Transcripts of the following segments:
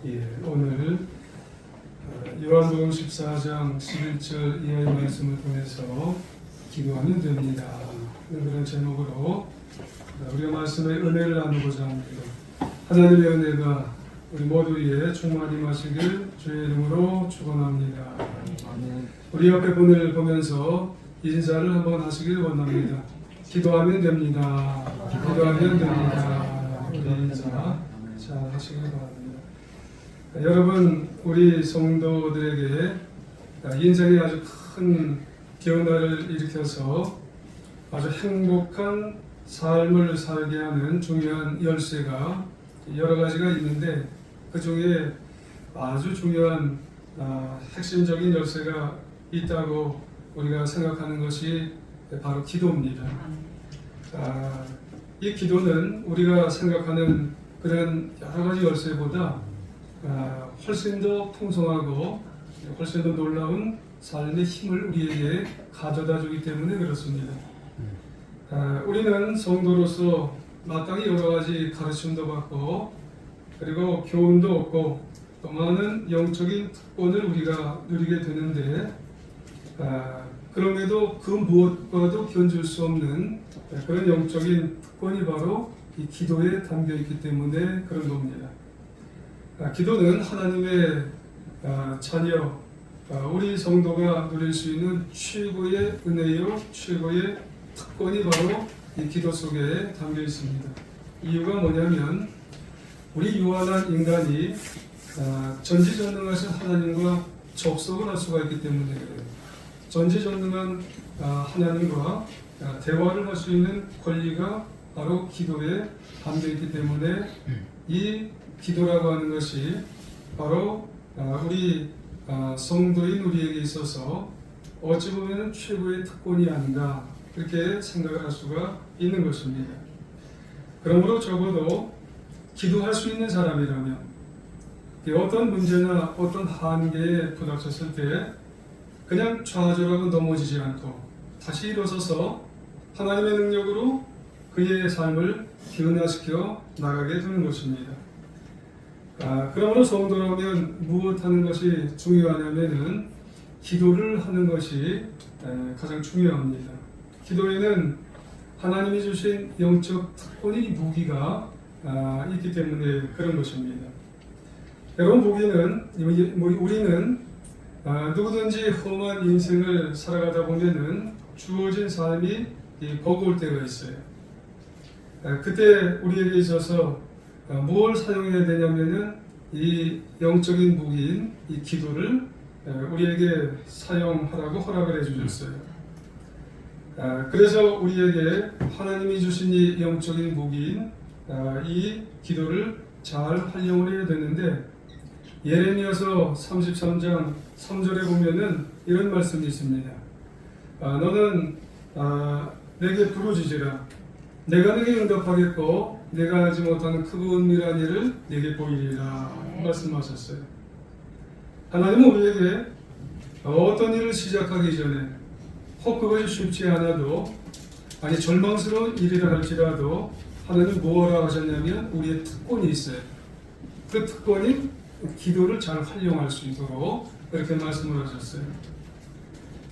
오늘 요한복음 14장 11절 이하의 말씀을 통해서 기도하면 됩니다. 그런 제목으로 우리가 말씀의 은혜를 나누고자 합니다. 하나님의 은혜가 우리 모두 위에 충만히 마시길 주의 이름으로 축원합니다. 우리 옆에 분을 보면서 인사를 한번 하시길 원합니다. 기도하면 됩니다. 기도하면 됩니다. 우리 인사 잘 하시길 바랍니다. 여러분, 우리 성도들에게 인생에 아주 큰 변화를 일으켜서 아주 행복한 삶을 살게 하는 중요한 열쇠가 여러 가지가 있는데, 그 중에 아주 중요한 핵심적인 열쇠가 있다고 우리가 생각하는 것이 바로 기도입니다. 이 기도는 우리가 생각하는 그런 여러 가지 열쇠보다 훨씬 더 풍성하고 훨씬 더 놀라운 삶의 힘을 우리에게 가져다 주기 때문에 그렇습니다. 우리는 성도로서 마땅히 여러 가지 가르침도 받고 그리고 교훈도 얻고 또 많은 영적인 특권을 우리가 누리게 되는데, 그럼에도 그 무엇과도 견줄 수 없는 그런 영적인 특권이 바로 이 기도에 담겨 있기 때문에 그런 겁니다. 기도는 하나님의 자녀, 우리 성도가 누릴 수 있는 최고의 은혜요, 최고의 특권이 바로 이 기도 속에 담겨 있습니다. 이유가 뭐냐면, 우리 유한한 인간이 전지전능하신 하나님과 접속을 할 수가 있기 때문에 그래요. 전지전능한 하나님과 대화를 할 수 있는 권리가 바로 기도에 담겨 있기 때문에 이 기도라고 하는 것이 바로 우리 성도인 우리에게 있어서 어찌 보면 최고의 특권이 아닌가, 그렇게 생각을 할 수가 있는 것입니다. 그러므로 적어도 기도할 수 있는 사람이라면 어떤 문제나 어떤 한계에 부닥쳤을 때 그냥 좌절하고 넘어지지 않고 다시 일어서서 하나님의 능력으로 그의 삶을 변화시켜 나가게 되는 것입니다. 그러므로 성도라면 무엇하는 것이 중요하냐면은 기도를 하는 것이 가장 중요합니다. 기도에는 하나님이 주신 영적 특권이 무기가 있기 때문에 그런 것입니다. 여러분, 우리는 누구든지 험한 인생을 살아가다 보면은 주어진 삶이 버거울 때가 있어요. 그때 우리에게 있어서 뭘 사용해야 되냐면은 이 영적인 무기인 이 기도를 우리에게 사용하라고 허락을 해주셨어요. 그래서 우리에게 하나님이 주신 이 영적인 무기인 이 기도를 잘 활용을 해야 되는데, 예레미야서 33장 3절에 보면은 이런 말씀이 있습니다. 너는 내게 부르짖으라. 내가 내게 응답하겠고 내가 하지 못하는 크고 은밀한 일을 내게 보이리라 말씀하셨어요. 하나님은 우리에게 어떤 일을 시작하기 전에 혹 그것이 쉽지 않아도, 아니 절망스러운 일이라 할지라도 하나님은 뭐라 하셨냐면 우리의 특권이 있어요. 그 특권이 기도를 잘 활용할 수 있도록 그렇게 말씀을 하셨어요.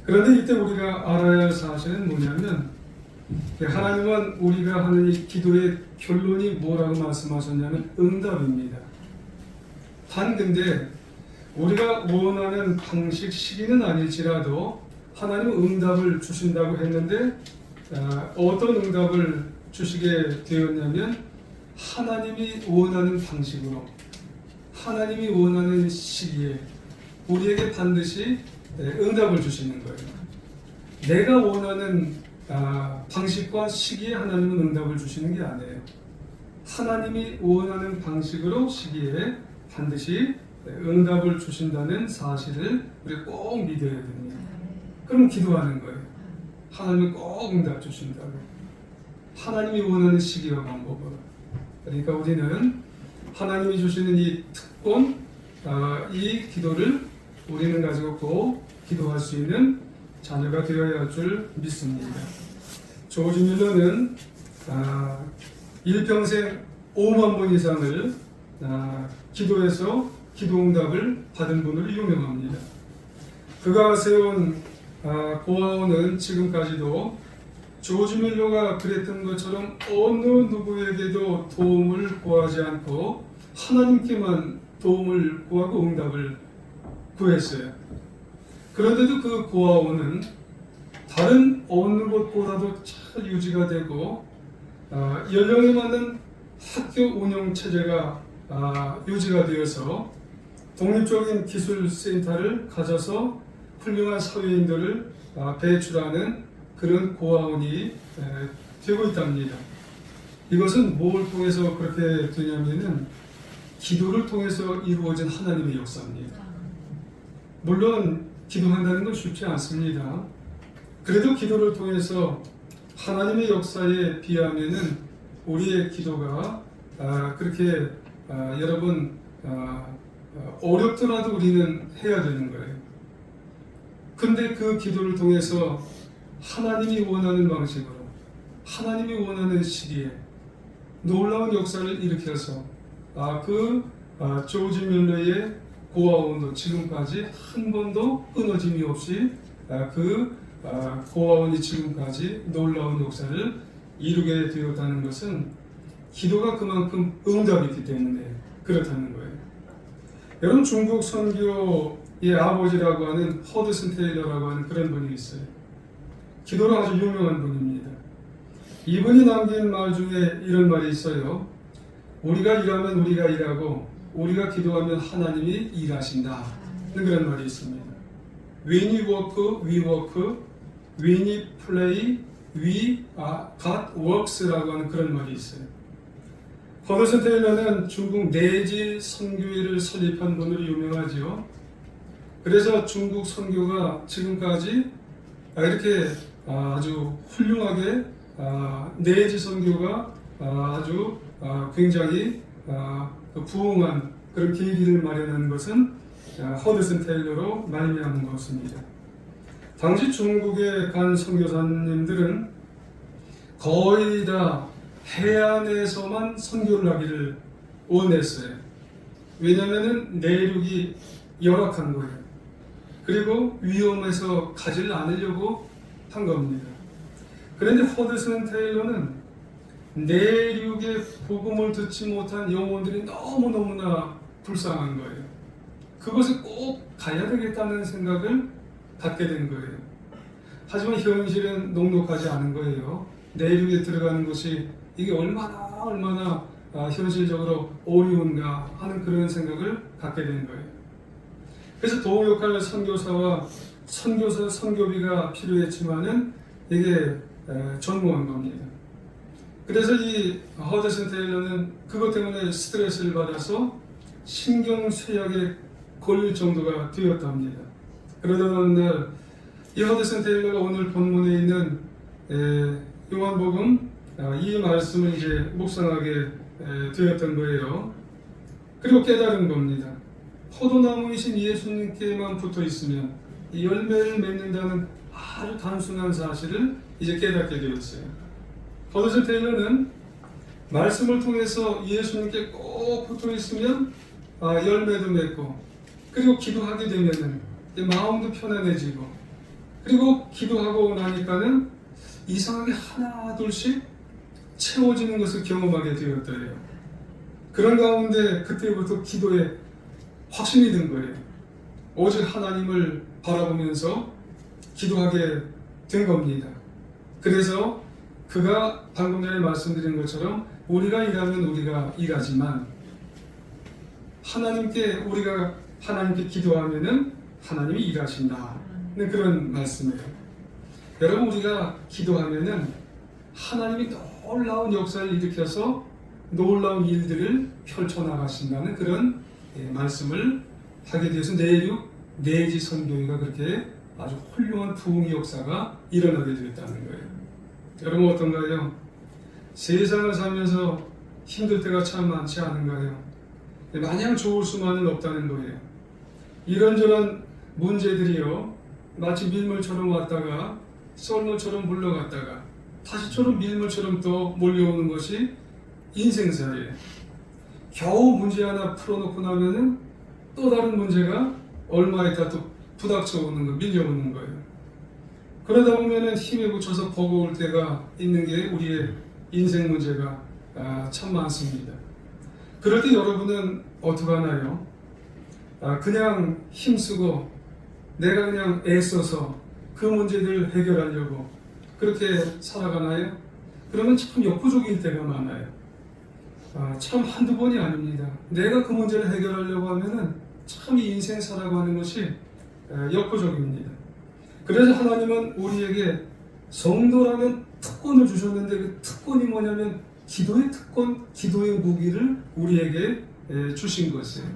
그런데 이때 우리가 알아야 할 사실은 뭐냐면, 하나님은 우리가 하는 이 기도의 결론이 뭐라고 말씀하셨냐면 응답입니다. 단 근데 우리가 원하는 방식, 시기는 아닐지라도 하나님은 응답을 주신다고 했는데, 어떤 응답을 주시게 되었냐면 하나님이 원하는 방식으로, 하나님이 원하는 시기에 우리에게 반드시 응답을 주시는 거예요. 내가 원하는 방식과 시기에 하나님은 응답을 주시는 게 아니에요. 하나님이 원하는 방식으로 시기에 반드시 응답을 주신다는 사실을 우리가 꼭 믿어야 됩니다. 그럼 기도하는 거예요. 하나님은 꼭 응답 주신다고. 하나님이 원하는 시기와 방법으로. 그러니까 우리는 하나님이 주시는 이 특권, 이 기도를 우리는 가지고 꼭 기도할 수 있는 자녀가 되어야 할 줄 믿습니다. 조지 밀러는 일평생 5만 번 이상을 기도해서 기도응답을 받은 분으로 유명합니다. 그가 세운 고아원은 지금까지도 조지 밀러가 그랬던 것처럼 어느 누구에게도 도움을 구하지 않고 하나님께만 도움을 구하고 응답을 구했어요. 그런데도 그 고아원은 다른 어느 곳보다도 잘 유지가 되고 연령에 맞는 학교 운영 체제가 유지가 되어서 독립적인 기술센터를 가져서 훌륭한 사회인들을 배출하는 그런 고아원이 되고 있답니다. 이것은 뭘 통해서 그렇게 되냐면은 기도를 통해서 이루어진 하나님의 역사입니다. 물론 기도한다는 건 쉽지 않습니다. 그래도 기도를 통해서 하나님의 역사에 비하면은 우리의 기도가 그렇게 여러분 어렵더라도 우리는 해야 되는 거예요. 근데 그 기도를 통해서 하나님이 원하는 방식으로 하나님이 원하는 시기에 놀라운 역사를 일으켜서 조지 밀러의 고아원도 지금까지 한 번도 끊어짐이 없이 고아원이 지금까지 놀라운 역사를 이루게 되었다는 것은 기도가 그만큼 응답이 있기 때문에 그렇다는 거예요. 여러분, 중국 선교의 아버지라고 하는 허드슨 테일러라고 하는 그런 분이 있어요. 기도로 아주 유명한 분입니다. 이분이 남긴 말 중에 이런 말이 있어요. 우리가 일하면 우리가 일하고 우리가 기도하면 하나님이 일하신다. 그런 말이 있습니다. When you work, we work. When you play, God works라고 하는 그런 말이 있어요. 허드슨 테일러는 중국 내지 선교회를 설립한 분으로 유명하지요. 그래서 중국 선교가 지금까지 이렇게 아주 훌륭하게 내지 선교가 아주 굉장히 부흥한 그런 계기를 마련한 것은 허드슨 테일러로 말미암은 것입니다. 당시 중국에 간 선교사님들은 거의 다 해안에서만 선교를 하기를 원했어요. 왜냐하면 내륙이 열악한 거예요. 그리고 위험해서 가지를 않으려고 한 겁니다. 그런데 허드슨 테일러는 내륙의 복음을 듣지 못한 영혼들이 너무너무나 불쌍한 거예요. 그것을 꼭 가야 되겠다는 생각을 갖게 된 거예요. 하지만 현실은 녹록하지 않은 거예요. 내륙에 들어가는 것이 이게 얼마나 현실적으로 어려운가 하는 그런 생각을 갖게 된 거예요. 그래서 동역할 선교사와 선교비가 필요했지만은 이게 전무한 겁니다. 그래서 이 허드슨 테일러는 그것 때문에 스트레스를 받아서 신경쇠약에 걸릴 정도가 되었답니다. 그러던 어느 날 이 허드슨 테일러가 오늘 본문에 있는 요한복음 이 말씀을 이제 묵상하게 되었던 거예요. 그리고 깨달은 겁니다. 포도나무이신 예수님께만 붙어 있으면 이 열매를 맺는다는 아주 단순한 사실을 이제 깨닫게 되었어요. 허드슨 테일러는 말씀을 통해서 예수님께 꼭 붙어 있으면 열매도 맺고, 그리고 기도하게 되면은 마음도 편안해지고, 그리고 기도하고 나니까는 이상하게 하나 둘씩 채워지는 것을 경험하게 되었더래요. 그런 가운데 그때부터 기도에 확신이 든 거예요. 오직 하나님을 바라보면서 기도하게 된 겁니다. 그래서 그가 방금 전에 말씀드린 것처럼 우리가 일하면 우리가 일하지만 우리가 하나님께 기도하면은 하나님이 일하신다. 그런 말씀이에요. 여러분, 우리가 기도하면은 하나님이 놀라운 역사를 일으켜서 놀라운 일들을 펼쳐나가신다는 그런 말씀을 하게 되어서 내지 선교회가 그렇게 아주 훌륭한 부흥의 역사가 일어나게 되었다는 거예요. 여러분, 어떤가요? 세상을 살면서 힘들 때가 참 많지 않은가요? 마냥 좋을 수만은 없다는 거예요. 이런저런 문제들이요, 마치 밀물처럼 왔다가 썰물처럼 물러갔다가 다시처럼 밀물처럼 또 몰려오는 것이 인생사예요. 겨우 문제 하나 풀어놓고 나면은 또 다른 문제가 얼마 있다 또 부닥쳐 오는 거, 밀려오는 거예요. 그러다 보면은 힘에 부쳐서 버거울 때가 있는 게 우리의 인생 문제가 참 많습니다. 그럴 때 여러분은 어떻게 하나요? 그냥 힘쓰고 내가 그냥 애써서 그 문제들 해결하려고 그렇게 살아가나요? 그러면 참 역부족일 때가 많아요. 참 한두 번이 아닙니다. 내가 그 문제를 해결하려고 하면은 참 이 인생 살아가는 것이 역부족입니다. 그래서 하나님은 우리에게 성도라는 특권을 주셨는데 그 특권이 뭐냐면 기도의 특권, 기도의 무기를 우리에게 주신 것이에요.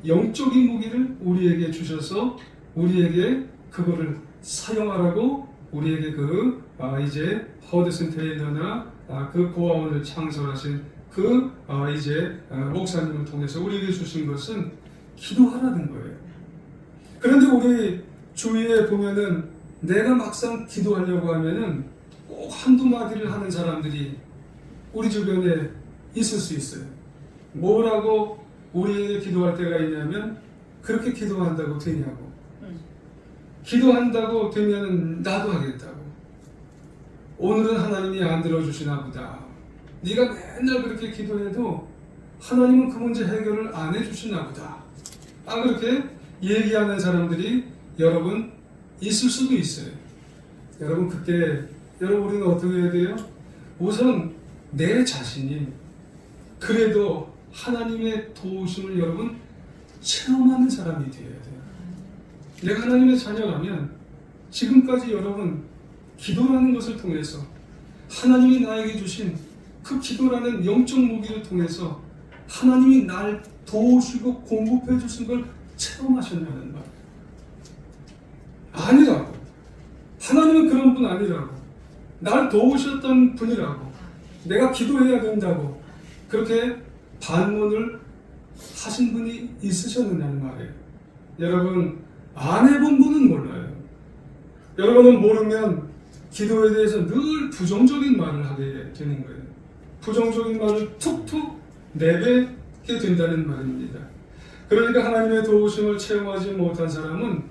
영적인 무기를 우리에게 주셔서 우리에게 그거를 사용하라고 우리에게 이제 허드슨 테일러나 그 고아원을 창설하신 이제 목사님을 통해서 우리에게 주신 것은 기도하라는 거예요. 그런데 우리 주위에 보면은 내가 막상 기도하려고 하면은 꼭 한두 마디를 하는 사람들이 우리 주변에 있을 수 있어요. 뭐라고 우리에게 기도할 때가 있냐면 그렇게 기도한다고 되냐고. 기도한다고 되면 나도 하겠다고. 오늘은 하나님이 안 들어주시나 보다. 네가 맨날 그렇게 기도해도 하나님은 그 문제 해결을 안 해주시나 보다. 그렇게 얘기하는 사람들이 여러분 있을 수도 있어요. 여러분 그때 우리는 어떻게 해야 돼요? 우선 내 자신이 그래도 하나님의 도우심을 여러분 체험하는 사람이 되어야 돼요. 내가 하나님의 자녀라면 지금까지 여러분 기도라는 것을 통해서 하나님이 나에게 주신 그 기도라는 영적 무기를 통해서 하나님이 날 도우시고 공급해 주신 걸 체험하셨냐는 말. 아니라고. 하나님은 그런 분 아니라고. 날 도우셨던 분이라고. 내가 기도해야 된다고. 그렇게 반문을 하신 분이 있으셨느냐는 말이에요. 여러분 안 해본 분은 몰라요. 여러분은 모르면 기도에 대해서 늘 부정적인 말을 하게 되는 거예요. 부정적인 말을 툭툭 내뱉게 된다는 말입니다. 그러니까 하나님의 도우심을 체험하지 못한 사람은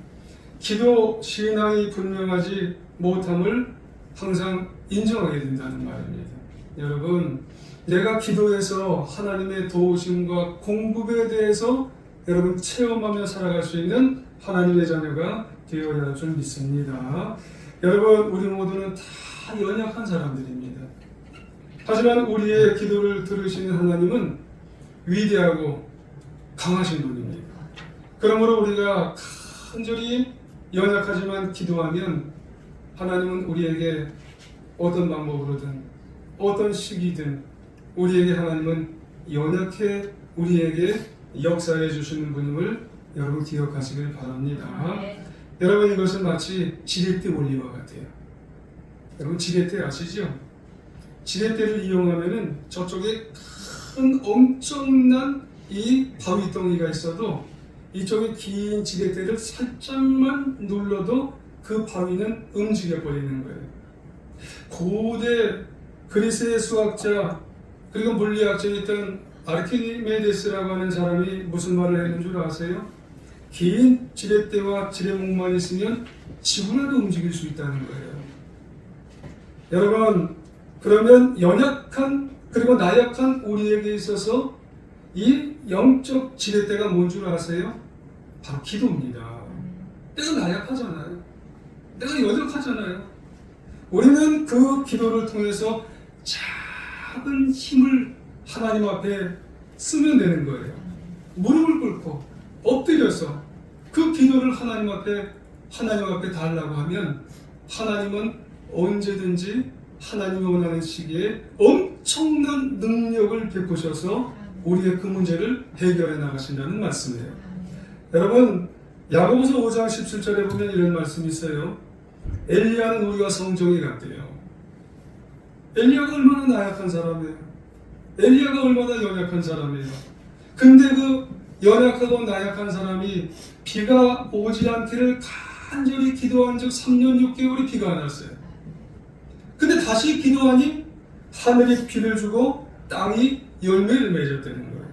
기도 신앙이 분명하지 못함을 항상 인정하게 된다는 말입니다. 여러분, 내가 기도해서 하나님의 도우심과 공급에 대해서 여러분 체험하며 살아갈 수 있는 하나님의 자녀가 되어야 할 줄 믿습니다. 여러분, 우리 모두는 다 연약한 사람들입니다. 하지만 우리의 기도를 들으시는 하나님은 위대하고 강하신 분입니다. 그러므로 우리가 간절히 연약하지만 기도하면 하나님은 우리에게 어떤 방법으로든 어떤 시기든 우리에게 하나님은 연약해 우리에게 역사해 주시는 분임을 여러분 기억하시길 바랍니다. 여러분 이것은 마치 지렛대 원리와 같아요. 여러분 지렛대 아시죠? 지렛대를 이용하면은 저쪽에 큰 엄청난 이 바위덩이가 있어도 이쪽에 긴 지렛대를 살짝만 눌러도 그 바위는 움직여 버리는 거예요. 고대 그리스의 수학자 그리고 물리학자였던 아르키메데스라고 하는 사람이 무슨 말을 했는 줄 아세요? 긴 지렛대와 지렛목만 있으면 지구라도 움직일 수 있다는 거예요. 여러분, 그러면 연약한 그리고 나약한 우리에게 있어서 이 영적 지렛대가 뭔 줄 아세요? 바로 기도입니다. 내가 나약하잖아요. 내가 연약하잖아요. 우리는 그 기도를 통해서 작은 힘을 하나님 앞에 쓰면 되는 거예요. 무릎을 꿇고 엎드려서 그 기도를 하나님 앞에 달라고 하면 하나님은 언제든지 하나님이 원하는 시기에 엄청난 능력을 베푸셔서 우리의 그 문제를 해결해 나가신다는 말씀이에요. 여러분 야고보서 5장 17절에 보면 이런 말씀이 있어요. 엘리야는 우리와 성정이 같대요. 엘리야가 얼마나 나약한 사람이에요. 엘리야가 얼마나 연약한 사람이에요. 근데 그 연약하고 나약한 사람이 비가 오지 않기를 간절히 기도한 적 3년 6개월이 비가 안 왔어요. 근데 다시 기도하니 하늘이 비를 주고 땅이 열매를 맺었다는 거예요.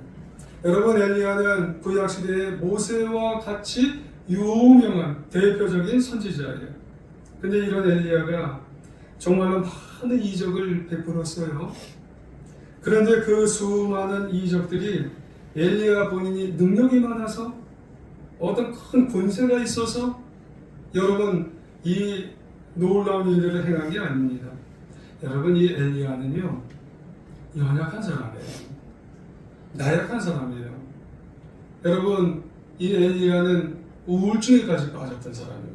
여러분, 엘리야는 구약시대의 모세와 같이 유명한 대표적인 선지자예요. 근데 이런 엘리야가 정말로 많은 이적을 베풀었어요. 그런데 그 수많은 이적들이 엘리야 본인이 능력이 많아서 어떤 큰 권세가 있어서 여러분 이 놀라운 일들을 행한 게 아닙니다. 여러분, 이 엘리야는요 연약한 사람이에요. 나약한 사람이에요. 여러분, 이 엘리야는 우울증에까지 빠졌던 사람입니다.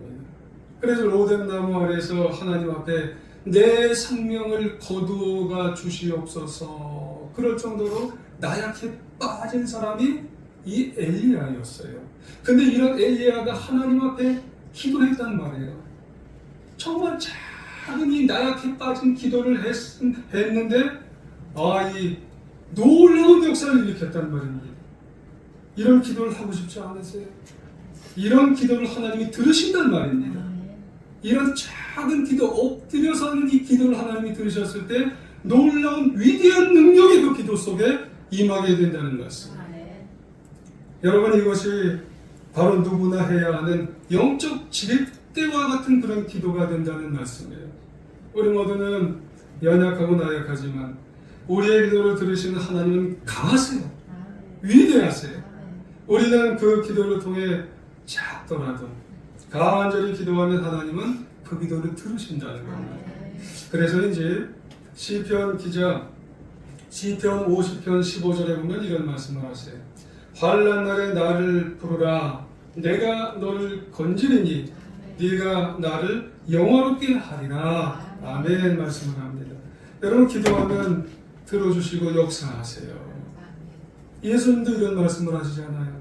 그래서 로뎀나무 아래에서 하나님 앞에 내 생명을 거두어가 주시옵소서 그럴 정도로 나약해 빠진 사람이 이 엘리야였어요. 근데 이런 엘리야가 하나님 앞에 기도했단 말이에요. 정말 작은 이 나약해 빠진 기도를 했는데 이 놀라운 역사를 일으켰단 말입니다. 이런 기도를 하고 싶지 않으세요? 이런 기도를 하나님이 들으신단 말입니다. 이런 작은 기도, 엎드려서 하는 이 기도를 하나님이 들으셨을 때 놀라운 위대한 능력이 그 기도 속에 임하게 된다는 말씀. 여러분, 이것이 바로 누구나 해야 하는 영적 지렛대와 같은 그런 기도가 된다는 말씀이에요. 우리 모두는 연약하고 나약하지만 우리의 기도를 들으시는 하나님은 강하세요. 위대하세요. 우리는 그 기도를 통해 작더라도 간절히 기도하면 하나님은 그 기도를 들으신다는 겁니다. 그래서 이제 시편 기자 시편 50편 15절에 보면 이런 말씀을 하세요. 환난 날에 나를 부르라. 내가 너를 건지리니 네가 나를 영화롭게 하리라. 아멘 말씀을 합니다. 여러분, 기도하면 들어주시고 역사하세요. 예수님도 이런 말씀을 하시잖아요.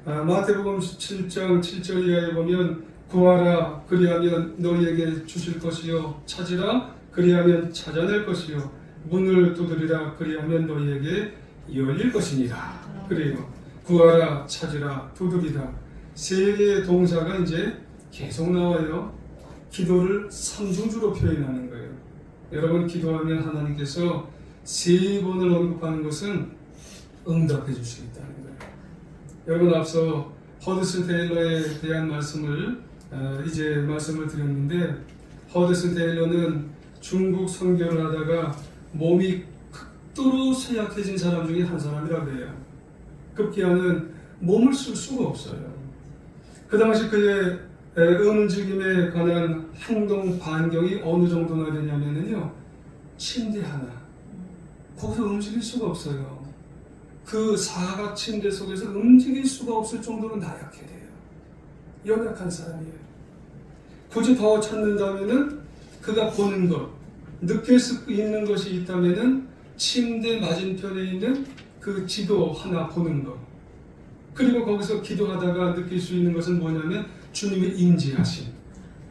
마태복음 7장 7절 이하에 보면 구하라 그리하면 너희에게 주실 것이요 찾으라 그리하면 찾아낼 것이요 문을 두드리라 그리하면 너희에게 열릴 것이니라. 그래요. 구하라 찾으라 두드리라 세 개의 동사가 이제 계속 나와요. 기도를 삼중주로 표현하는 거예요. 여러분, 기도하면 하나님께서 세 번을 언급하는 것은 응답해 주시겠다는 거예요. 여러분, 앞서 허드슨 테일러에 대한 말씀을 말씀을 드렸는데, 허드슨 테일러는 중국 선교를 하다가 몸이 극도로 쇠약해진 사람 중에 한 사람이라고 해요. 급기야는 몸을 쓸 수가 없어요. 그 당시 그의 움직임에 관한 행동 반경이 어느 정도나 되냐면요, 침대 하나 거기서 움직일 수가 없어요. 그 사각 침대 속에서 움직일 수가 없을 정도로 나약해 돼요. 연약한 사람이에요. 굳이 더 찾는다면은 그가 보는 것, 느낄 수 있는 것이 있다면은 침대 맞은편에 있는 그 지도 하나 보는 것. 그리고 거기서 기도하다가 느낄 수 있는 것은 뭐냐면 주님의 임재하심.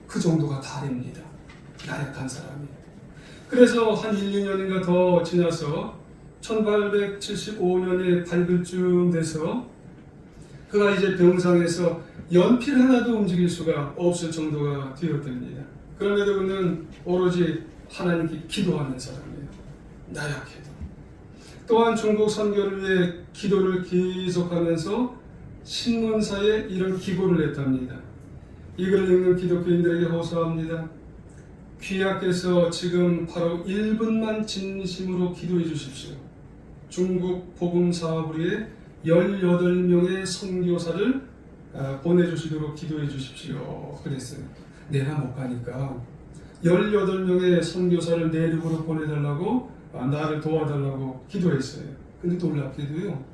그 정도가 다릅니다. 나약한 사람이에요. 그래서 한 1, 2년인가 더 지나서 1875년에 밝을 쯤 돼서 그가 이제 병상에서 연필 하나도 움직일 수가 없을 정도가 되었답니다. 그럼에도 그는 오로지 하나님께 기도하는 사람이에요. 나약해도. 또한 중국 선교를 위해 기도를 계속하면서 신문사에 이런 기고를 냈답니다. 이 글을 읽는 기독교인들에게 호소합니다. 귀하께서 지금 바로 1분만 진심으로 기도해 주십시오. 중국 복음 사업을 위해 18명의 선교사를 보내주시도록 기도해 주십시오. 그랬어요. 내가 못 가니까 18명의 선교사를 내륙으로 보내달라고 나를 도와달라고 기도했어요. 근데 놀랍게도요,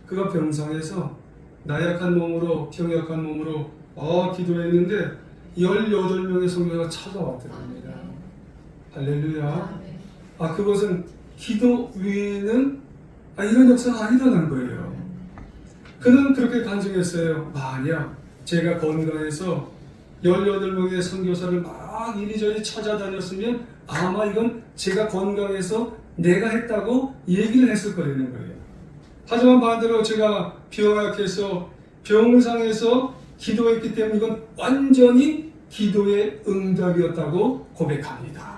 그가 병상에서 나약한 몸으로 병약한 몸으로 기도했는데 18명의 선교사가 찾아왔더랍니다. 할렐루야. 그것은 기도 외에는 이런 역사가 안 일어난 거예요. 그는 그렇게 간증했어요. 만약 제가 건강해서 18명의 선교사를 막 이리저리 찾아다녔으면 아마 이건 제가 건강해서 내가 했다고 얘기를 했을 거라는 거예요. 하지만 반대로 제가 병약해서 병상에서 기도했기 때문에 이건 완전히 기도의 응답이었다고 고백합니다.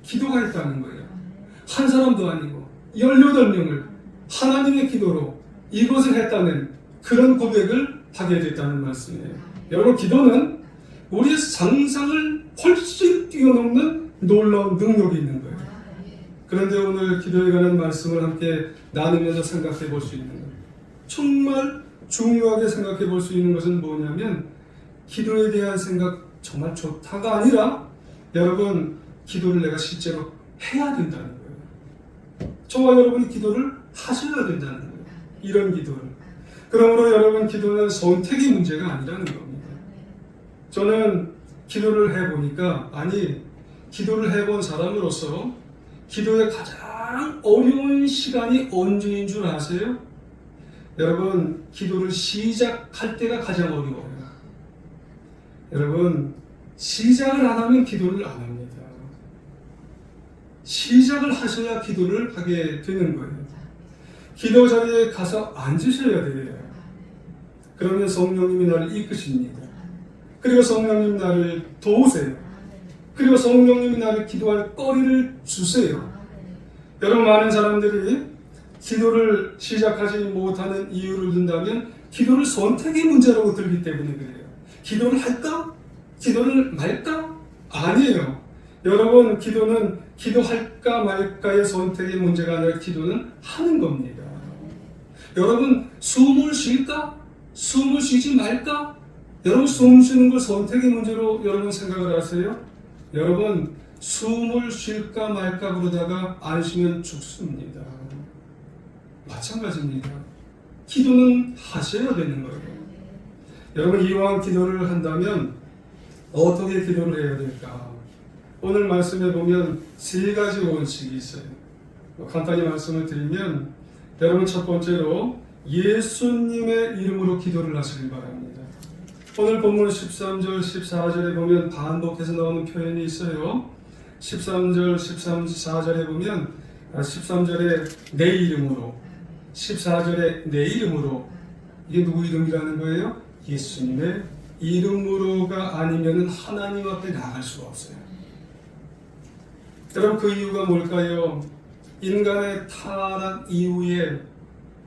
기도가 했다는 거예요. 한 사람도 아니고 18명을 하나님의 기도로 이것을 했다는 그런 고백을 하게 됐다는 말씀이에요. 여러분, 기도는 우리의 상상을 훨씬 뛰어넘는 놀라운 능력이 있는 거예요. 그런데 오늘 기도에 관한 말씀을 함께 나누면서 생각해 볼 수 있는 거예요. 정말 중요하게 생각해 볼 수 있는 것은 뭐냐면, 기도에 대한 생각 정말 좋다가 아니라, 여러분, 기도를 내가 실제로 해야 된다는 거예요. 저와 여러분이 기도를 하셔야 된다는 거예요. 이런 기도를. 그러므로 여러분, 기도는 선택의 문제가 아니라는 겁니다. 저는 기도를 해보니까, 기도를 해본 사람으로서 기도의 가장 어려운 시간이 언제인 줄 아세요? 여러분, 기도를 시작할 때가 가장 어려워요. 여러분, 시작을 안 하면 기도를 안 합니다. 시작을 하셔야 기도를 하게 되는 거예요. 기도 자리에 가서 앉으셔야 돼요. 그러면 성령님이 나를 이끄십니다. 그리고 성령님 나를 도우세요. 그리고 성령님이 나를 기도할 거리를 주세요. 여러분, 많은 사람들이 기도를 시작하지 못하는 이유를 든다면 기도를 선택의 문제라고 들기 때문에 그래요. 기도를 할까? 기도를 말까? 아니에요. 여러분, 기도는 기도할까 말까의 선택의 문제가 아니라 기도는 하는 겁니다. 여러분, 숨을 쉴까? 숨을 쉬지 말까? 여러분, 숨 쉬는 걸 선택의 문제로 여러분 생각을 하세요? 여러분, 숨을 쉴까 말까 그러다가 안 쉬면 죽습니다. 마찬가지입니다. 기도는 하셔야 되는 거예요. 여러분, 이왕 기도를 한다면 어떻게 기도를 해야 될까? 오늘 말씀에 보면 세 가지 원칙이 있어요. 간단히 말씀을 드리면, 여러분, 첫 번째로 예수님의 이름으로 기도를 하시길 바랍니다. 오늘 본문 13절, 14절에 보면 반복해서 나오는 표현이 있어요. 13절, 14절에 보면 13절에 내 이름으로, 14절에 내 이름으로. 이게 누구 이름이라는 거예요? 예수님의 이름으로가 아니면 하나님 앞에 나갈 수가 없어요. 여러분, 그 이유가 뭘까요? 인간의 타락 이후에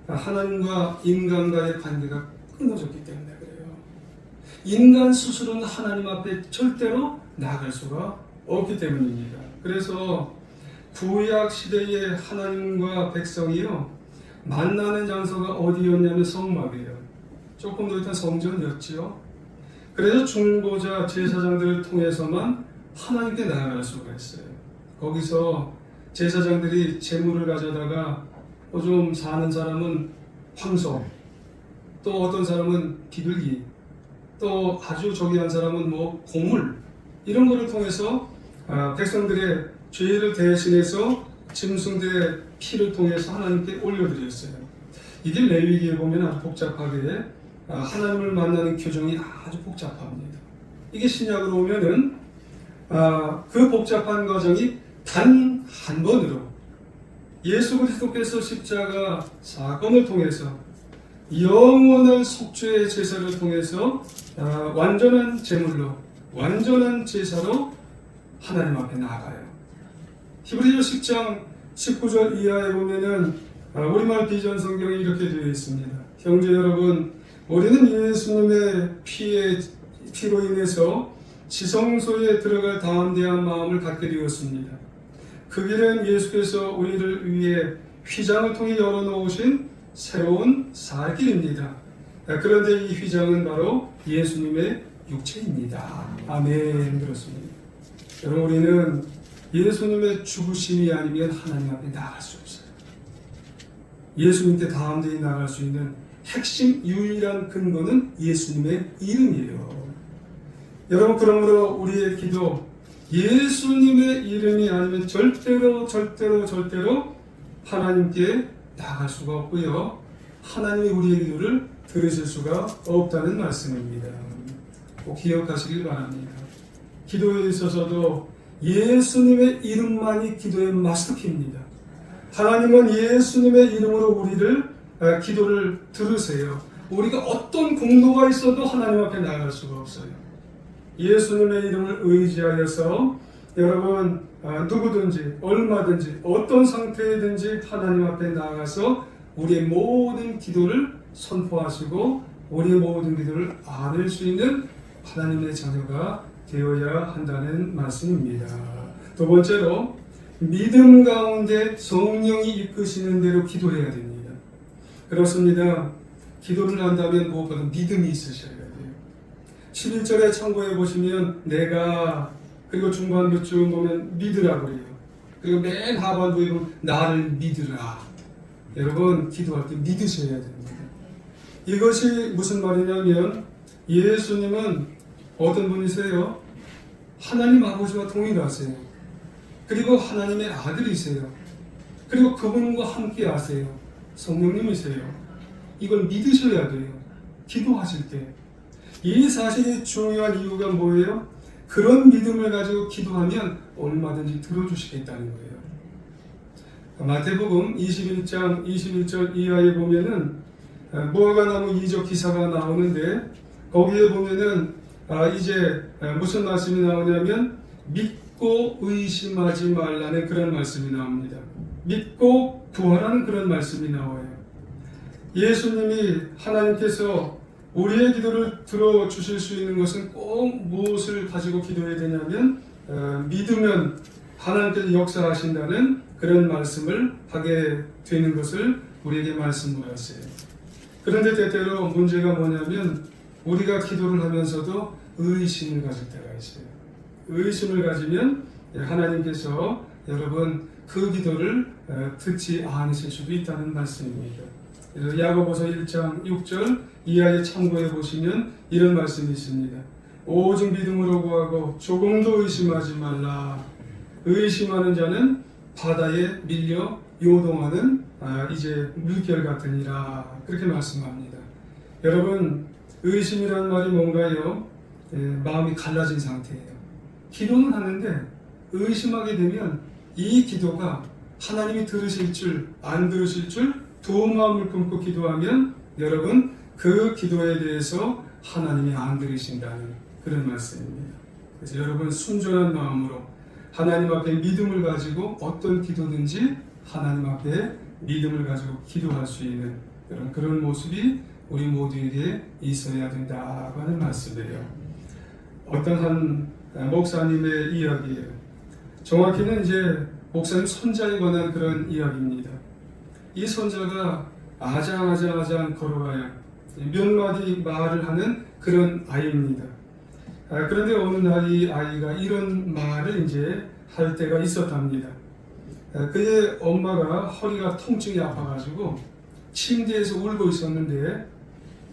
하나님과 인간과의 관계가 끊어졌기 때문에 그래요. 인간 스스로는 하나님 앞에 절대로 나갈 수가 없기 때문입니다. 그래서 구약 시대의 하나님과 백성이요, 만나는 장소가 어디였냐면 성막이에요. 조금 더 일단 성전이었지요. 그래서 중보자 제사장들을 통해서만 하나님께 나아갈 수가 있어요. 거기서 제사장들이 제물을 가져다가 좀 사는 사람은 황소, 또 어떤 사람은 비둘기, 또 아주 저기한 사람은 곡물, 이런 것을 통해서 백성들의 죄를 대신해서 짐승들의 피를 통해서 하나님께 올려드렸어요. 이게 레위기에 보면 아주 복잡하게 하나님을 만나는 규정이 아주 복잡합니다. 이게 신약으로 오면은 그 복잡한 과정이 단 한 번으로 예수 그리스도께서 십자가 사건을 통해서 영원한 속죄의 제사를 통해서 완전한 제물로, 완전한 제사로 하나님 앞에 나아가요. 히브리서 10장 19절 이하에 보면은 우리말 비전 성경이 이렇게 되어 있습니다. 형제 여러분, 우리는 예수님의 피로 인해서 지성소에 들어갈 담대한 마음을 갖게 되었습니다. 그 길은 예수께서 우리를 위해 휘장을 통해 열어놓으신 새로운 살 길입니다. 그런데 이 휘장은 바로 예수님의 육체입니다. 아멘. 그렇습니다. 여러분, 우리는 예수님의 죽으심이 아니면 하나님 앞에 나갈 수 없어요. 예수님께 담대히 나갈 수 있는 핵심 유일한 근거는 예수님의 이름이에요. 여러분, 그러므로 우리의 기도, 예수님의 이름이 아니면 절대로 하나님께 나갈 수가 없고요, 하나님이 우리의 기도를 들으실 수가 없다는 말씀입니다. 꼭 기억하시길 바랍니다. 기도에 있어서도 예수님의 이름만이 기도의 마스터키입니다. 하나님은 예수님의 이름으로 우리를 기도를 들으세요. 우리가 어떤 공로가 있어도 하나님 앞에 나갈 수가 없어요. 예수님의 이름을 의지하여서 여러분, 누구든지 얼마든지 어떤 상태이든지 하나님 앞에 나가서 우리의 모든 기도를 선포하시고 우리의 모든 기도를 아뢰 수 있는 하나님의 자녀가 되어야 한다는 말씀입니다. 두 번째로 믿음 가운데 성령이 이끄시는 대로 기도해야 됩니다. 그렇습니다. 기도를 한다면 무엇보다 믿음이 있으셔야 돼요. 11절에 참고해 보시면 내가, 그리고 중반부 쭉 보면 믿으라 그래요. 그리고 맨 하반부에 보면 나를 믿으라. 여러분 기도할 때 믿으셔야 됩니다. 이것이 무슨 말이냐면 예수님은 어떤 분이세요? 하나님 아버지와 동일하세요. 그리고 하나님의 아들이세요. 그리고 그분과 함께 하세요. 성령님이세요. 이걸 믿으셔야 돼요. 기도하실 때. 이 사실이 중요한 이유가 뭐예요? 그런 믿음을 가지고 기도하면 얼마든지 들어주시겠다는 거예요. 마태복음 21장 21절 이하에 보면은 무화과나무 이적 기사가 나오는데 거기에 보면은 이제 무슨 말씀이 나오냐면 믿고 의심하지 말라는 그런 말씀이 나옵니다. 믿고 구하라는 그런 말씀이 나와요. 예수님이 하나님께서 우리의 기도를 들어주실 수 있는 것은 꼭 무엇을 가지고 기도해야 되냐면 믿으면 하나님께서 역사하신다는 그런 말씀을 하게 되는 것을 우리에게 말씀하셨어요. 그런데 때때로 문제가 뭐냐면 우리가 기도를 하면서도 의심을 가질 때가 있어요. 의심을 가지면 하나님께서 여러분 그 기도를 듣지 않으실 수도 있다는 말씀입니다. 그래서 야고보서 1장 6절 이하에 참고해 보시면 이런 말씀이 있습니다. 오직 믿음으로 구하고 조금도 의심하지 말라. 의심하는 자는 바다에 밀려 요동하는 이제 물결 같으니라. 그렇게 말씀합니다. 여러분 의심이라는 말이 뭔가요? 마음이 갈라진 상태예요. 기도는 하는데 의심하게 되면 이 기도가 하나님이 들으실 줄 안 들으실 줄 두 마음을 품고 기도하면 여러분 그 기도에 대해서 하나님이 안 들으신다는 그런 말씀입니다. 그래서 여러분 순전한 마음으로 하나님 앞에 믿음을 가지고 어떤 기도든지 하나님 앞에 믿음을 가지고 기도할 수 있는 그런 모습이 우리 모두에게 있어야 된다고 하는 말씀이에요. 어떤 한 목사님의 이야기예요. 정확히는 이제 목사님 손자에 관한 그런 이야기입니다. 이 손자가 아장아장 걸어가요. 몇 마디 말을 하는 그런 아이입니다. 그런데 어느 날 이 아이가 이런 말을 이제 할 때가 있었답니다. 그의 엄마가 허리가 통증이 아파가지고 침대에서 울고 있었는데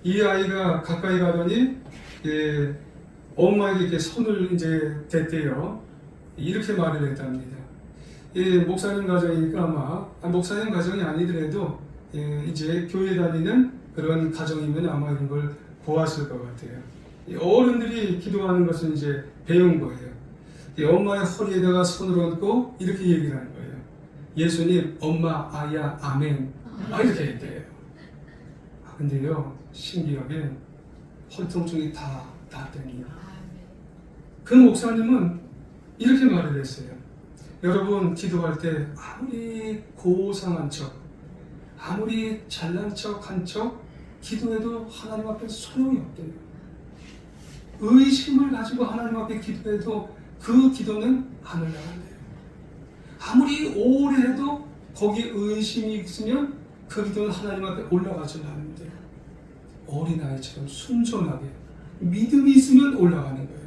이 아이가 가까이 가더니 엄마에게 이렇게 손을 이제 댔대요. 이렇게 말을 했답니다. 목사님 가정이니까 아마 목사님 가정이 아니더라도 이제 교회 다니는 그런 가정이면 아마 이런 걸 보았을 것 같아요. 어른들이 기도하는 것은 이제 배운 거예요. 엄마의 허리에다가 손을 얹고 이렇게 얘기를 하는 거예요. 예수님, 엄마, 아야, 아멘. 이렇게 했대요. 근데요, 신기하게 허리 통증이 다 났더니 그 목사님은 이렇게 말을 했어요. 여러분 기도할 때 아무리 고상한 척, 아무리 잘난 척한 척 기도해도 하나님 앞에 소용이 없대요. 의심을 가지고 하나님 앞에 기도해도 그 기도는 안 올라간대요. 아무리 오래 해도 거기에 의심이 있으면 그 기도는 하나님 앞에 올라가지 않는데요. 어린아이처럼 순전하게 믿음이 있으면 올라가는 거예요.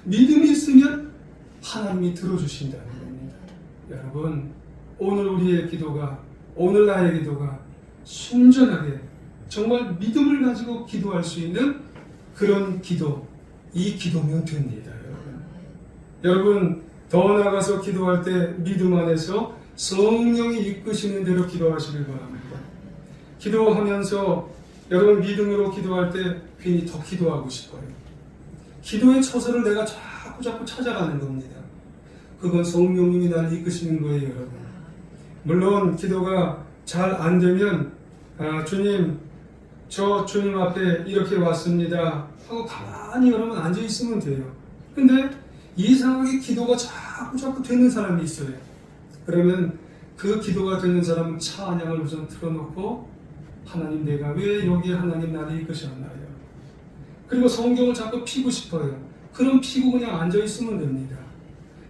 믿음이 있으면 하나님이 들어주신다는 겁니다. 여러분 오늘 우리의 기도가, 오늘 나의 기도가 순전하게 정말 믿음을 가지고 기도할 수 있는 그런 기도, 이 기도면 됩니다. 여러분 더 나아가서 기도할 때 믿음 안에서 성령이 이끄시는 대로 기도하시길 바랍니다. 기도하면서 여러분 믿음으로 기도할 때 괜히 더 기도하고 싶어요. 기도의 처소를 내가 자꾸 찾아가는 겁니다. 그건 성령님이 나를 이끄시는 거예요, 여러분. 물론 기도가 잘 안 되면 주님, 저 주님 앞에 이렇게 왔습니다 하고 가만히 여러분 앉아 있으면 돼요. 근데 이상하게 기도가 자꾸 되는 사람이 있어요. 그러면 그 기도가 되는 사람은 찬양을 우선 틀어놓고 하나님 내가 왜 여기에 하나님 나를 이끄셨나요? 그리고 성경을 자꾸 피고 싶어요. 그럼 피고 그냥 앉아있으면 됩니다.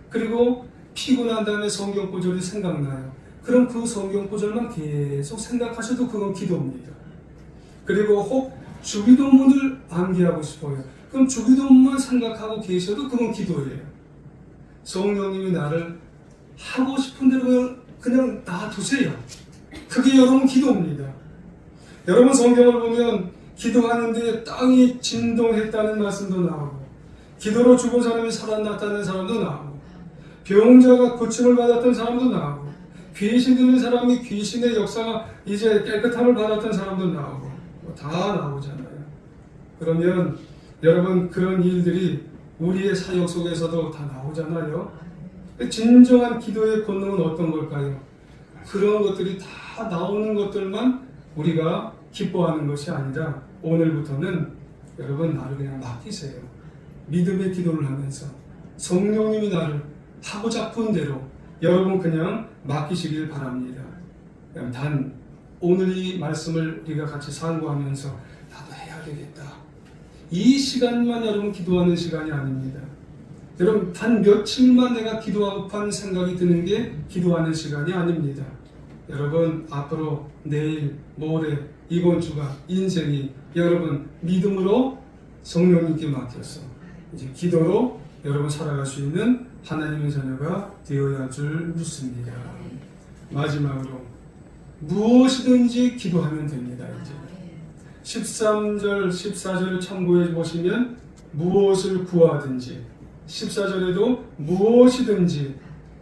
그리고 피고 난 다음에 성경 구절이 생각나요. 그럼 그 성경 구절만 계속 생각하셔도 그건 기도입니다. 그리고 혹 주기도문을 암기하고 싶어요. 그럼 주기도문만 생각하고 계셔도 그건 기도예요. 성령님이 나를 하고 싶은 대로 그냥 놔두세요. 그게 여러분 기도입니다. 여러분 성경을 보면 기도하는데 땅이 진동했다는 말씀도 나오고 기도로 죽은 사람이 살아났다는 사람도 나오고 병자가 고침을 받았던 사람도 나오고 귀신 들린 사람이 귀신의 역사가 이제 깨끗함을 받았던 사람도 나오고 다 나오잖아요. 그러면 여러분 그런 일들이 우리의 사역 속에서도 다 나오잖아요. 진정한 기도의 본능은 어떤 걸까요? 그런 것들이 다 나오는 것들만 우리가 기뻐하는 것이 아니라 오늘부터는 여러분 나를 그냥 맡기세요. 믿음의 기도를 하면서 성령님이 나를 하고 싶은 대로 여러분 그냥 맡기시길 바랍니다. 단 오늘 이 말씀을 우리가 같이 상고하면서 나도 해야 되겠다. 이 시간만 여러분 기도하는 시간이 아닙니다. 여러분 단 며칠만 내가 기도하고픈 생각이 드는 게 기도하는 시간이 아닙니다. 여러분 앞으로 내일, 모레, 이번 주가 인생이 여러분 믿음으로 성령님께 맡겨서 이제 기도로 여러분 살아갈 수 있는 하나님의 자녀가 되어야 할 줄 믿습니다. 마지막으로 무엇이든지 기도하면 됩니다. 이제 13절, 14절을 참고해 보시면 무엇을 구하든지 14절에도 무엇이든지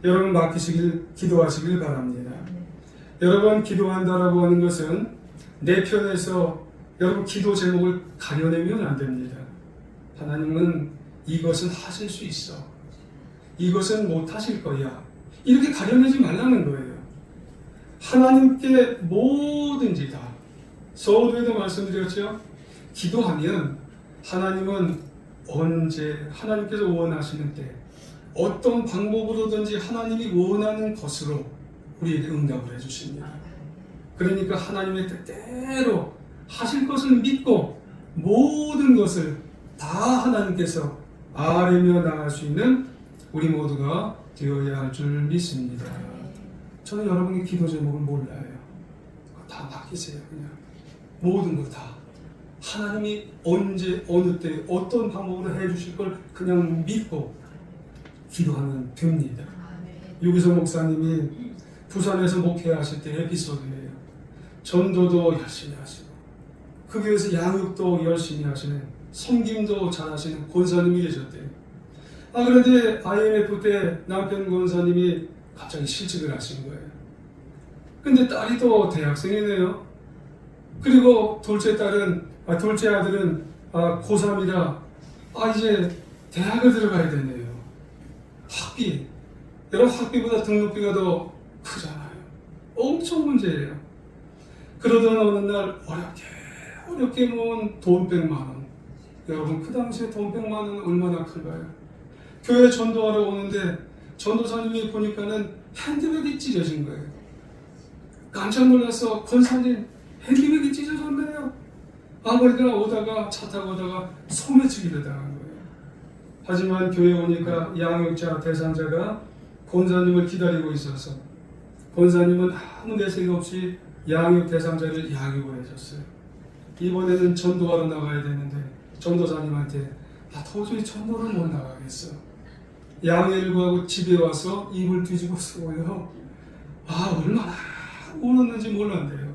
여러분 맡기시길 기도하시길 바랍니다. 여러분 기도한다라고 하는 것은 내 편에서 여러분 기도 제목을 가려내면 안 됩니다. 하나님은 이것은 하실 수 있어. 이것은 못 하실 거야. 이렇게 가려내지 말라는 거예요. 하나님께 뭐든지 다. 서두에도 말씀드렸죠. 기도하면 하나님은 언제 하나님께서 원하시는 때 어떤 방법으로든지 하나님이 원하는 것으로 우리에게 응답을 해주십니다. 그러니까 하나님의 뜻대로 하실 것을 믿고 모든 것을 다 하나님께서 아뢰며 나갈 수 있는 우리 모두가 되어야 할 줄 믿습니다. 저는 여러분의 기도 제목을 몰라요. 다 맡기세요. 그냥 모든 것 다 하나님이 언제 어느 때 어떤 방법으로 해주실 걸 그냥 믿고 기도하면 됩니다. 유기성 목사님이 부산에서 목회하실 때 에피소드예요. 전도도 열심히 하시고 그 교회에서 양육도 열심히 하시는 섬김도 잘하시는 권사님이 계셨대요. 그런데 IMF 때 남편 권사님이 갑자기 실직을 하신 거예요. 근데 딸이 또 대학생이네요. 그리고 둘째 아들은 고3이라 이제 대학을 들어가야 되네요. 학비, 여러분 학비보다 등록비가 더 크잖아요. 엄청 문제예요. 그러던 어느 날 어렵게 모은 돈 100만 원. 여러분 그 당시에 돈 100만 원은 얼마나 큰가요? 교회 전도하러 오는데 전도사님이 보니까는 핸드백이 찢어진 거예요. 깜짝 놀라서 권사님 핸드백이 찢어졌네요. 그러니까 차 타고 오다가 소매치기를 당한 거예요. 하지만 교회 오니까 양육자 대상자가 권사님을 기다리고 있어서 권사님은 아무 내색 없이 양육 대상자를 양육을 해줬어요. 이번에는 전도하러 나가야 되는데 전도사님한테 도저히 전도를 못 나가겠어. 양해를 구하고 집에 와서 입을 뒤집어 쓰고요. 얼마나 울었는지 몰랐네요.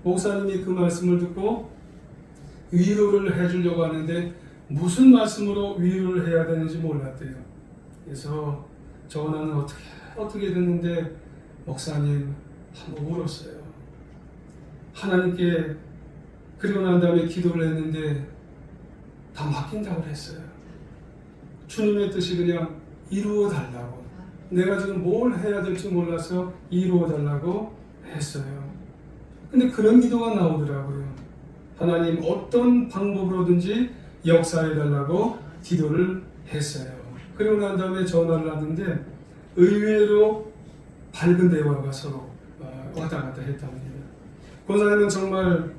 목사님이 그 말씀을 듣고 위로를 해주려고 하는데 무슨 말씀으로 위로를 해야 되는지 몰랐대요. 그래서 전화는 어떻게 됐는데 목사님 한번 울었어요. 하나님께 그리고 난 다음에 기도를 했는데 다 맡긴다고 했어요. 주님의 뜻이 그냥 이루어 달라고. 내가 지금 뭘 해야 될지 몰라서 이루어 달라고 했어요. 근데 그런 기도가 나오더라고요. 하나님 어떤 방법으로든지 역사해 달라고 기도를 했어요. 그리고 난 다음에 전화를 하는데 의외로 밝은 대화가 서로 왔다 갔다 했답니다. 권사님은 정말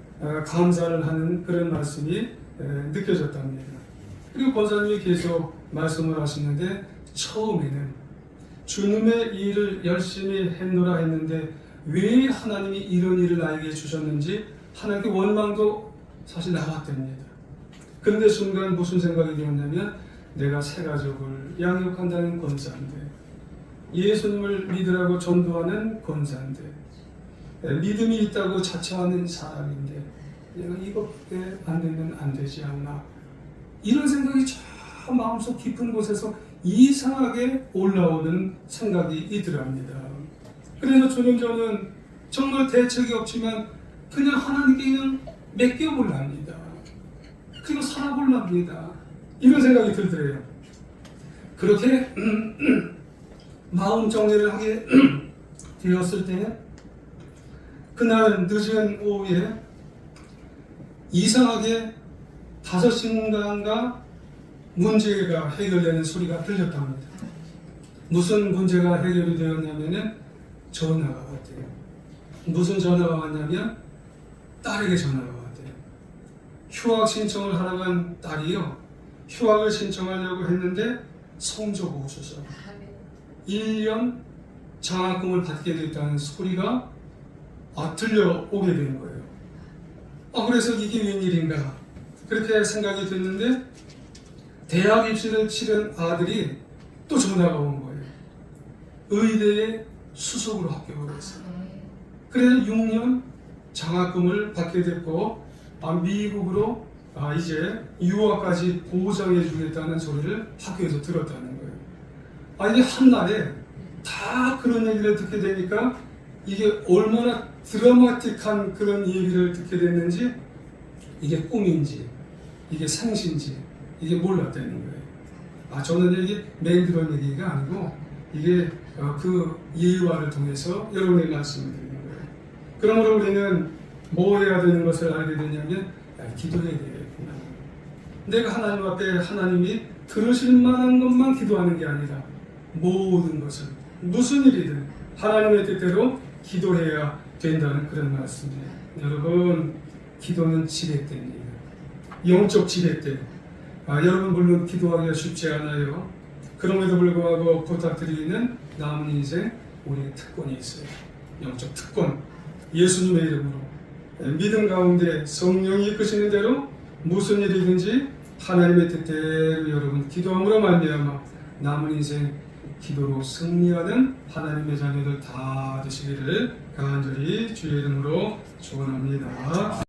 감사를 하는 그런 말씀이 느껴졌답니다. 그리고 권사님이 계속 말씀을 하시는데 처음에는 주님의 일을 열심히 했노라 했는데 왜 하나님이 이런 일을 나에게 주셨는지 하나님께 원망도 사실 나왔답니다. 그런데 순간 무슨 생각이 들었냐면 내가 새 가족을 양육한다는 권사인데 예수님을 믿으라고 전도하는 권사인데 믿음이 있다고 자처하는 사람인데 내가 이것밖에 안 되면 안 되지 않나, 이런 생각이 저 마음속 깊은 곳에서 이상하게 올라오는 생각이 있더랍니다. 그래서 저는 정말 대책이 없지만 그냥 하나님께 그냥 맡겨보랍니다. 그리고 살아보랍니다. 이런 생각이 들더래요. 그렇게 마음 정리를 하게 되었을 때 그날 늦은 오후에 이상하게 5시간가 문제가 해결되는 소리가 들렸답니다. 무슨 문제가 해결이 되었냐면은 전화가 왔대요. 무슨 전화가 왔냐면 딸에게 전화가 왔대요. 휴학 신청을 하러 간 딸이요, 휴학을 신청하려고 했는데 성적 없어서 1년 장학금을 받게 됐다는 소리가 들려오게 된 거예요. 그래서 이게 웬일인가 그렇게 생각이 됐는데 대학 입시를 치른 아들이 또 전화가 온 거예요. 의대에 수석으로 합격을 했어요. 그래서 6년 장학금을 받게 됐고 미국으로 이제 유학까지 보장해 주겠다는 소리를 학교에서 들었다는 거예요. 이게 한날에 다 그런 얘기를 듣게 되니까 이게 얼마나 드라마틱한 그런 얘기를 듣게 됐는지 이게 꿈인지 이게 생신지 이게 몰랐다는 거예요. 저는 이게 맨들은 얘기가 아니고 이게 그 예화를 통해서 여러분에게 말씀을 드리는 거예요. 그러므로 우리는 뭐 해야 되는 것을 알게 되냐면 기도해야 되겠구나. 내가 하나님 앞에 하나님이 들으실 만한 것만 기도하는 게 아니라 모든 것을 무슨 일이든 하나님의 뜻대로 기도해야 된다는 그런 말씀이에요. 여러분, 기도는 지렛대입니다. 영적 지렛대. 여러분 물론 기도하기가 쉽지 않아요. 그럼에도 불구하고 부탁드리는 남은 인생 우리의 특권이 있어요. 영적 특권. 예수님의 이름으로 믿음 가운데 성령이 이끄시는 대로 무슨 일이든지 하나님의 뜻대로 여러분 기도함으로 말미암아 남은 인생 기도로 승리하는 하나님의 자녀들 다 되시기를 간절히 주의 이름으로 축원합니다.